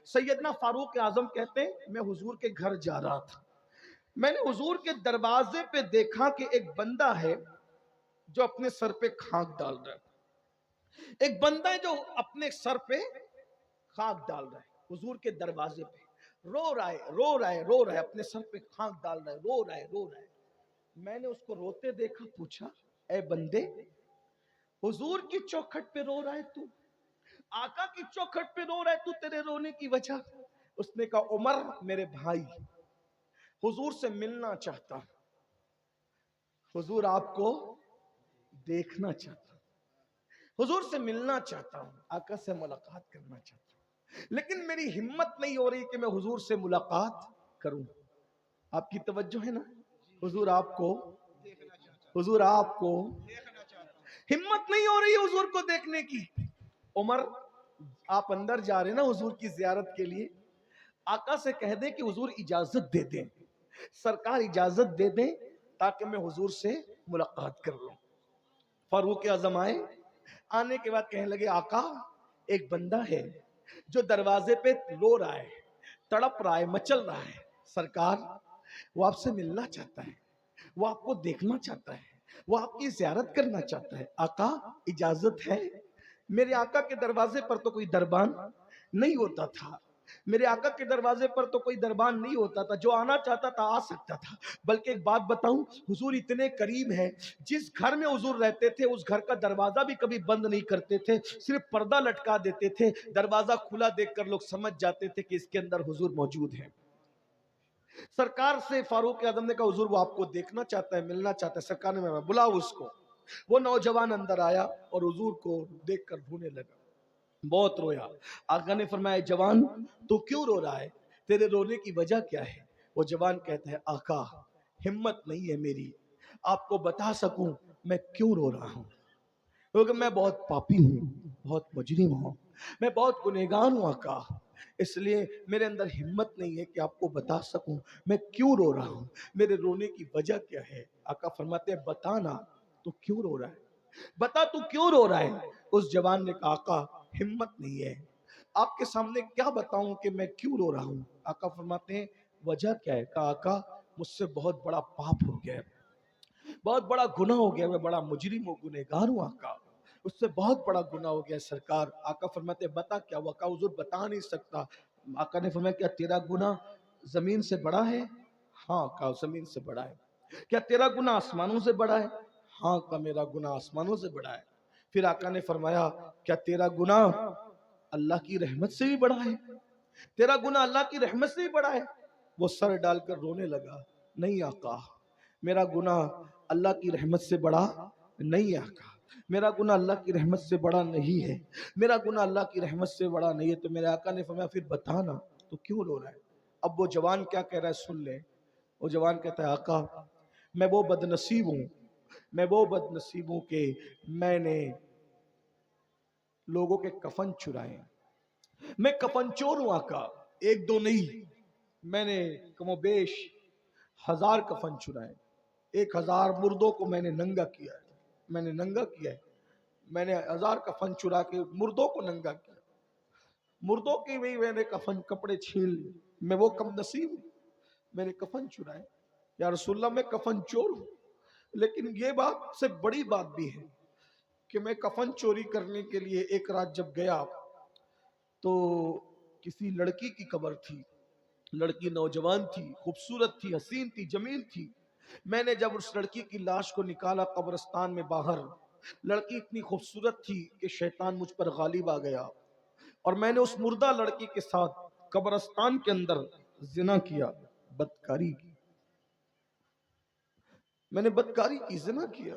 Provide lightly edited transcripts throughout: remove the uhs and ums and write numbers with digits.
سیدنا فاروق اعظم کہتے ہیں میں حضور کے گھر جا رہا تھا، میں نے حضور کے دروازے پہ دیکھا کہ ایک بندہ ہے جو اپنے سر پہ خاک ڈال رہا ہے، ایک بندہ ہے جو اپنے سر پہ خاک ڈال رہا ہے، حضور کے دروازے پہ رو رہا ہے رو رہا ہے رو رہا ہے، اپنے سر پہ خاک ڈال رہا ہے، رو رہا ہے رو رہا ہے۔ میں نے اس کو روتے دیکھا، پوچھا اے بندے حضور کی چوکھٹ پہ رو رہا ہے تو، آقا کی چوکھٹ پہ رو رہا ہے تو، تیرے رونے کی وجہ؟ اس نے کہا عمر میرے بھائی حضور سے ملنا چاہتا ہوں، حضور آپ کو دیکھنا چاہتا ہوں، حضور سے ملنا چاہتا ہوں، آقا سے ملاقات کرنا چاہتا ہوں، لیکن میری ہمت نہیں ہو رہی کہ میں حضور سے ملاقات کروں۔ آپ کی توجہ ہے نا؟ حضور آپ کو حضور آپ کو ہمت نہیں ہو رہی ہے حضور کو دیکھنے کی۔ عمر آپ اندر جا رہے نا حضور کی زیارت کے لیے، آقا سے کہہ دیں کہ حضور اجازت دے دیں، سرکار اجازت دے دیں تاکہ میں حضور سے ملاقات کر لوں۔ فاروق اعظم آئے، آنے کے بعد کہنے لگے آقا ایک بندہ ہے جو دروازے پہ رو رہا ہے، تڑپ رہا ہے، مچل رہا ہے، سرکار وہ آپ سے ملنا چاہتا ہے، وہ آپ کو دیکھنا چاہتا ہے، وہ آپ کی زیارت کرنا چاہتا ہے، آقا اجازت ہے؟ میرے آقا کے دروازے پر تو کوئی دربان نہیں ہوتا تھا، میرے آقا کے دروازے پر تو کوئی دربان نہیں ہوتا تھا، جو آنا چاہتا تھا آ سکتا تھا۔ بلکہ ایک بات بتاؤں، حضور اتنے قریب ہیں، جس گھر میں حضور رہتے تھے اس گھر کا دروازہ بھی کبھی بند نہیں کرتے تھے، صرف پردہ لٹکا دیتے تھے، دروازہ کھلا دیکھ کر لوگ سمجھ جاتے تھے کہ اس کے اندر حضور موجود ہیں۔ سرکار سے فاروق اعظم نے کہا حضور وہ آپ کو دیکھنا چاہتا ہے، ملنا چاہتا ہے۔ سرکار نے بلاؤ اس کو۔ وہ نوجوان اندر آیا اور حضور کو دیکھ کر رونے لگا، بہت رویا۔ آقا نے فرمایا جوان تو کیوں رو رہا ہے، تیرے رونے کی وجہ کیا ہے؟ وہ جوان کہتا ہے آقا ہمت نہیں ہے میری آپ کو بتا سکوں میں کیوں رو رہا ہوں، کیونکہ میں بہت پاپی ہوں، بہت مجرم ہوں، میں بہت گنہگار ہوں آقا، اس لیے میرے اندر ہمت نہیں ہے کہ آپ کو بتا سکوں میں کیوں رو رہا ہوں، میرے رونے کی وجہ کیا ہے؟ آقا فرماتے ہیں بتا نا تو کیوں رو رہا ہے، بتا تو کیوں رو رہا ہے؟ اس جوان نے کہا آقا ہمت نہیں ہے، آپ کے سامنے کیا بتاؤں کہ میں کیوں رو رہا ہوں؟ آقا فرماتے ہیں وجہ کیا ہے؟ کہا آقا مجھ سے بہت بڑا پاپ ہو گیا ہے، بہت بڑا گناہ ہو گیا، میں بڑا مجرم ہوں، گنہگار ہوں آقا، اس سے بہت بڑا گناہ ہو گیا سرکار۔ آقا فرماتے ہیں بتا کیا ہوا؟ کہا حضور بتا نہیں سکتا۔ آقا نے فرمایا کیا تیرا گناہ زمین سے بڑا ہے؟ ہاں کہا زمین سے بڑا ہے۔ کیا تیرا گناہ آسمانوں سے بڑا ہے؟ ہاں کہا میرا گناہ آسمانوں سے بڑا ہے۔ پھر آقا نے فرمایا کیا تیرا گناہ اللہ کی رحمت سے بھی بڑا ہے؟ تیرا گناہ اللہ کی رحمت سے بھی بڑا ہے؟ وہ سر ڈال کر رونے لگا، نہیں آقا میرا گناہ اللہ کی رحمت سے بڑا نہیں ہے آقا، میرا گناہ اللہ کی رحمت سے بڑا نہیں ہے، میرا گناہ اللہ کی رحمت سے بڑا نہیں ہے۔ تو میرے آقا نے فرمایا پھر بتانا تو کیوں رو رہا ہے؟ اب وہ جوان کیا کہہ رہا ہے سن لیں۔ وہ جوان کہتا ہے آقا میں وہ بدنصیب ہوں، میں وہ بدنصیب ہوں کہ میں نے لوگوں کے کفن چرائے، میں کفن چور ہوں آقا، ایک دو نہیں، میں نے کم و بیش 1000 کفن چرائے، 1000 مردوں کو میں نے ننگا کیا ہے، میں نے ننگا کیا ہے، میں نے 1000 کفن چرا کے مردوں کو ننگا کیا، مردوں کی بھی میں نے کفن کپڑے چھین لیے، میں وہ کم نصیب ہوں میں نے کفن چرائے۔ یا رسول اللہ میں کفن چور ہوں، لیکن یہ بات سے بڑی بات بھی ہے کہ میں کفن چوری کرنے کے لیے ایک رات جب گیا تو کسی لڑکی کی قبر تھی، لڑکی نوجوان تھی، خوبصورت تھی، حسین تھی، جمیل تھی۔ میں نے جب اس لڑکی کی لاش کو نکالا قبرستان میں باہر، لڑکی اتنی خوبصورت تھی کہ شیطان مجھ پر غالب آ گیا اور میں نے اس مردہ لڑکی کے ساتھ قبرستان کے اندر زنا کیا، بدکاری کی، میں نے بدکاری کی، زنا کیا۔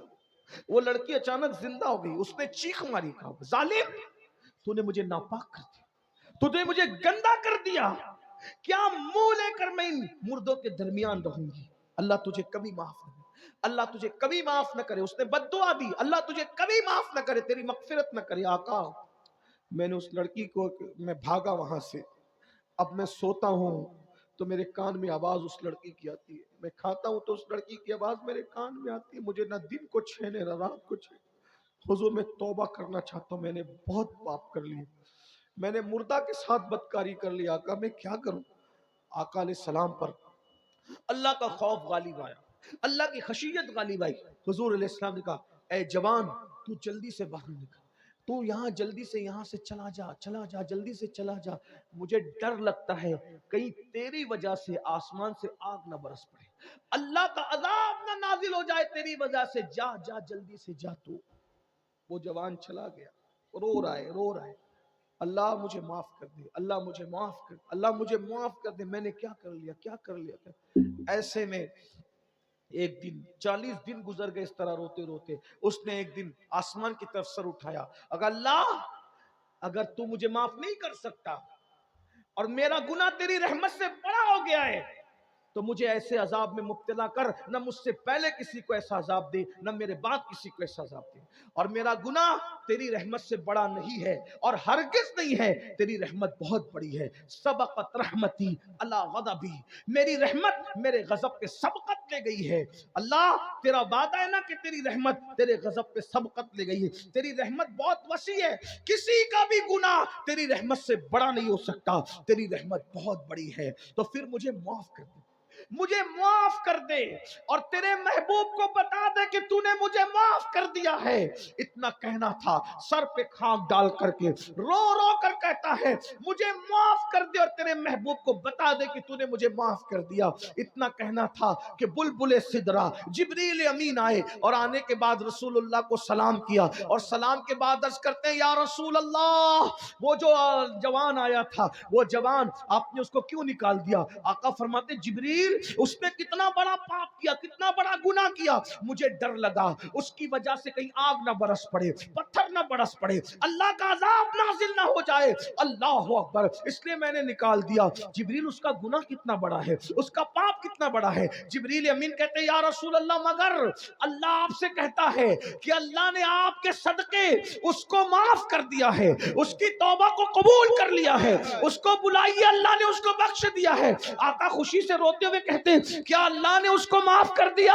وہ لڑکی اچانک زندہ ہو گئی، اس نے چیخ ماری، کہا ظالم تو نے مجھے ناپاک کر دیا، تو نے مجھے گندا کر دیا، کیا منہ لے کر میں ان مردوں کے درمیان رہوں گی؟ اللہ تجھے کبھی معاف نہ کرے، اللہ تجھے کبھی معاف نہ کرے۔ اس نے بد دعا دی، اللہ تجھے کبھی معاف نہ کرے، تیری مغفرت نہ کرے۔ آقا میں نے اس لڑکی کو، میں بھاگا وہاں سے، اب میں سوتا ہوں تو میرے کان میں آواز اس لڑکی کی آتی ہے، میں کھاتا ہوں تو اس لڑکی کی آواز میرے کان میں آتی ہے، مجھے نہ دن کو چین نہ رات کو چین۔ حضور میں توبہ کرنا چاہتا ہوں، میں نے بہت پاپ کر لیے، میں نے مردہ کے ساتھ بدکاری کر لی، آقا میں کیا کروں؟ آقا علیہ السلام پر اللہ کا خوف غالب آیا، اللہ کی خشیت غالب آئی۔ حضور علیہ السلام نے کہا اے جوان، تو جلدی سے باہر نکل، تو یہاں جلدی سے یہاں سے چلا جا جلدی سے چلا جا، مجھے ڈر لگتا ہے کہیں تیری وجہ سے آسمان سے آگ نہ برس پڑے، اللہ کا عذاب نہ نازل ہو جائے تیری وجہ سے، جا جلدی سے جا۔ تو وہ جوان چلا گیا، رو رہا ہے، اللہ مجھے معاف کر دے، اللہ مجھے معاف کر، اللہ مجھے معاف کر دے، میں نے کیا کر لیا۔ ایسے میں ایک دن 40 دن گزر گئے اس طرح روتے روتے، اس نے ایک دن آسمان کی طرف سر اٹھایا، اگر اللہ اگر تو مجھے معاف نہیں کر سکتا اور میرا گناہ تیری رحمت سے بڑا ہو گیا ہے تو مجھے ایسے عذاب میں مبتلا کر، نہ مجھ سے پہلے کسی کو ایسا عذاب دے، نہ میرے بعد کسی کو ایسا عذاب دے، اور میرا گناہ تیری رحمت سے بڑا نہیں ہے اور ہرگز نہیں ہے، تیری رحمت بہت بڑی ہے، سبقت رحمتی علی غضبی، میری رحمت میرے غضب پہ سبقت لے گئی ہے، اللہ تیرا وعدہ ہے نا کہ تیری رحمت تیرے غضب پہ سبقت لے گئی ہے، تیری رحمت بہت وسیع ہے، کسی کا بھی گناہ تیری رحمت سے بڑا نہیں ہو سکتا، تیری رحمت بہت بڑی ہے، تو پھر مجھے معاف کر دے، مجھے معاف کر دے، اور تیرے محبوب کو بتا دے کہ تو نے مجھے معاف کر دیا ہے۔ اتنا کہنا تھا، سر پہ خاک ڈال کر کے رو رو کر کہتا ہے مجھے معاف کر دے، اور تیرے محبوب کو بتا دے کہ تو نے مجھے معاف کر دیا۔ اتنا کہنا تھا کہ بلبل سدرا جبریل امین آئے، اور آنے کے بعد رسول اللہ کو سلام کیا، اور سلام کے بعد عرض کرتے ہیں یا رسول اللہ، وہ جو جوان آیا تھا، وہ جوان آپ نے اس کو کیوں نکال دیا؟ آقا فرماتے جبریل اس نے کتنا بڑا پاپ کیا، کتنا بڑا گناہ کیا، مجھے ڈر لگا اس کی وجہ سے کہیں آگ نہ برس پڑے، پتھر نہ برس پڑے، اللہ کا عذاب نازل نہ ہو جائے، اللہ اکبر، اس لیے میں نے نکال دیا۔ جبریل اس کا گناہ کتنا بڑا ہے، اس کا پاپ کتنا بڑا ہے؟ جبریل امین کہتے ہیں یا رسول اللہ مگر اللہ آپ سے کہتا ہے کہ اللہ نے آپ کے صدقے اس کو معاف کر دیا ہے، اس کی توبہ کو قبول کر لیا ہے، اس کو بلائیے اللہ نے اس کو بخش دیا ہے۔ آقا خوشی سے روتے ہوئے کہتے ہیں کیا اللہ نے اس کو معاف کر دیا؟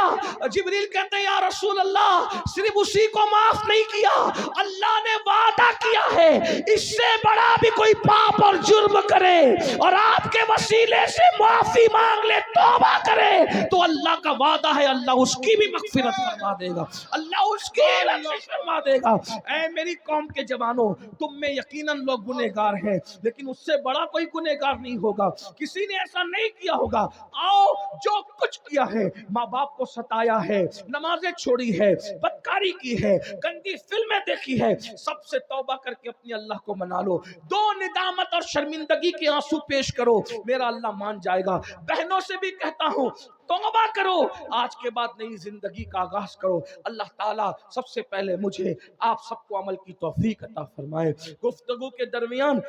جبریل کہتے ہیں یا رسول اللہ صرف اسی کو معاف نہیں کیا، اللہ نے وعدہ کیا ہے اس سے بڑا بھی کوئی پاپ اور جرم کرے اور آپ کے وسیلے سے معافی مانگ لے، توبہ کرے، تو اللہ کا وعدہ ہے اللہ اس کی بھی مغفرت فرما دے گا، اللہ اس کی بخشش فرما دے گا۔ اے میری قوم کے جوانوں، تم میں یقیناً لوگ گنہگار ہیں، لیکن اس سے بڑا کوئی گنہگار نہیں ہوگا، کسی نے ایسا نہیں کیا ہوگا۔ آؤ جو کچھ کیا ہے، ماں باپ کو ستایا ہے، نمازیں چھوڑی ہے، بدکاری کی ہے، گندی فلمیں دیکھی ہے، سب سے توبہ کر کے اپنی اللہ کو منا لو، دو ندامت اور شرمندگی کے آنسو پیش کرو، میرا اللہ مان جائے گا۔ بہنوں سے بھی کہتا ہوں توبہ کرو، آج کے بعد نئی زندگی کا آغاز کرو۔ اللہ تعالیٰ سب سے پہلے مجھے آپ سب کو عمل کی توفیق عطا فرمائے۔ گفتگو کے درمیان